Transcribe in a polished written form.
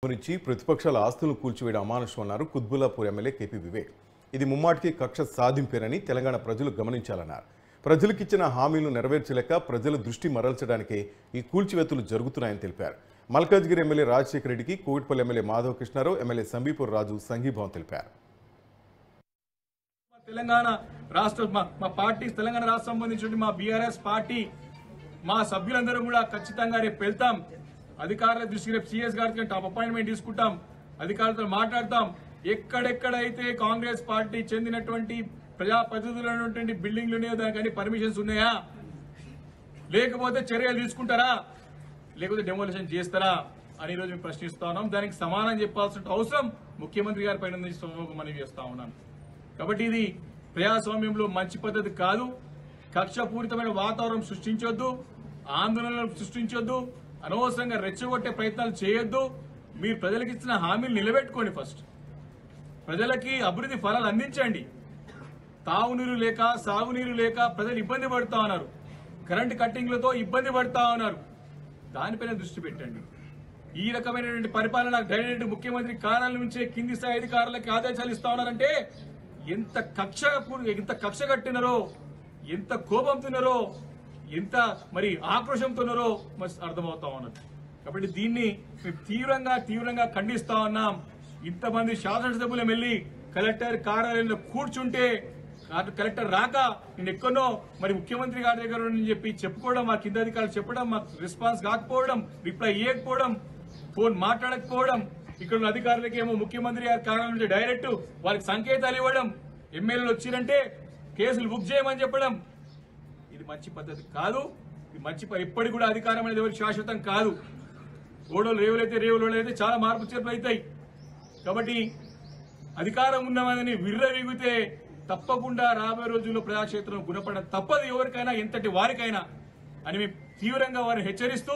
గురించి ప్రతిపక్షాల ఆస్తులను కూల్చివేయడం అమానుషం అన్నారు కుత్బుల్లాపూర్ ఎమ్మెల్యే కేపీ వివేక్. ఇది ముమ్మాటికి కక్ష సాధింపేనని తెలంగాణ ప్రజలు గమనించాలన్నారు. ప్రజలకిచ్చిన హామీలను నెరవేర్చలేక ప్రజల దృష్టి మరల్చడానికే ఈ కూల్చివేతలు జరుగుతున్నాయని తెలిపారు. మల్కాజ్గిరి ఎమ్మెల్యే రాజశేఖర రెడ్డికి కోవిడ్పల్లి ఎమ్మెల్యే మాధవ కృష్ణారావు, ఎమ్మెల్యే సంబీపూర్ రాజు సంఘీభావం తెలిపారు. తెలంగాణ రాష్ట్ర మా పార్టీ తెలంగాణ రాష్ట్రం సంబంధించిన మా బీఆర్ఎస్ పార్టీ మా సభ్యులందరూ కూడా ఖచ్చితంగా రేపు వెళ్తాం. అధికారుల దృష్టికి రేపు సీఎస్ గారికి టాప్ అపాయింట్మెంట్ తీసుకుంటాం, అధికారులతో మాట్లాడతాం. ఎక్కడెక్కడైతే కాంగ్రెస్ పార్టీ చెందినటువంటి ప్రజాప్రతినిధులైనటువంటి బిల్డింగ్లు ఉన్నాయో దానికి పర్మిషన్స్ ఉన్నాయా, లేకపోతే చర్యలు తీసుకుంటారా, లేకపోతే డెమోలిషన్ చేస్తారా అని ఈరోజు మేము ప్రశ్నిస్తా ఉన్నాం. దానికి సమానం చెప్పాల్సిన అవసరం ముఖ్యమంత్రి గారి పైన మనవి చేస్తా ఉన్నాను. కాబట్టి ఇది ప్రజాస్వామ్యంలో మంచి పద్ధతి కాదు. కక్షపూరితమైన వాతావరణం సృష్టించొద్దు, ఆందోళనలు సృష్టించొద్దు, అనవసరంగా రెచ్చగొట్టే ప్రయత్నాలు చేయొద్దు. మీరు ప్రజలకు ఇచ్చిన హామీలు నిలబెట్టుకోండి. ఫస్ట్ ప్రజలకి అభివృద్ధి ఫలాలు అందించండి. తాగునీరు లేక సాగునీరు లేక ప్రజలు ఇబ్బంది పడుతా ఉన్నారు, కరెంటు కట్టింగ్లతో ఇబ్బంది పడుతా ఉన్నారు. దానిపైన దృష్టి పెట్టండి. ఈ రకమైనటువంటి పరిపాలన డైరెక్ట్ ముఖ్యమంత్రి కార్యాలయం నుంచే కింది స్థాయి అధికారులకి ఆదేశాలు ఇస్తా ఉన్నారంటే ఎంత కక్ష కట్టినారో, ఎంత కోపంతున్నారో, ఎంత మరి ఆక్రోశంతోన్నారో మరి అర్థమవుతా ఉన్నది. కాబట్టి దీన్ని మేము తీవ్రంగా ఖండిస్తా ఉన్నాం. ఇంతమంది శాసనసభ్యులు వెళ్లి కలెక్టర్ కార్యాలయంలో కూర్చుంటే కలెక్టర్ రాక నేను ఎక్కడో మరి ముఖ్యమంత్రి గారి దగ్గర చెప్పి చెప్పుకోవడం, మా కింద అధికారులు చెప్పడం, మాకు రెస్పాన్స్ కాకపోవడం, రిప్లై ఇవ్వకపోవడం, ఫోన్ మాట్లాడకపోవడం, ఇక్కడ అధికారులకి ఏమో ముఖ్యమంత్రి గారి కార్యాలయం నుంచి డైరెక్ట్ వారికి సంకేతాలు ఇవ్వడం, ఎమ్మెల్యేలు వచ్చిరంటే కేసులు బుక్ చేయమని చెప్పడం, ఇది మంచి పద్ధతి కాదు. ఇది మంచి ఇప్పటికి కూడా అధికారం అనేది ఎవరికి శాశ్వతం కాదు. ఓడోలు రేవులైతే చాలా మార్పు చేర్పులు అవుతాయి. కాబట్టి అధికారం ఉన్నవాదని విర్రవీగితే తప్పకుండా రాబోయే రోజుల్లో ప్రజాక్షేత్రం గుణపడడం తప్పదు ఎవరికైనా, ఎంతటి వారికైనా అని మేము తీవ్రంగా వారిని హెచ్చరిస్తూ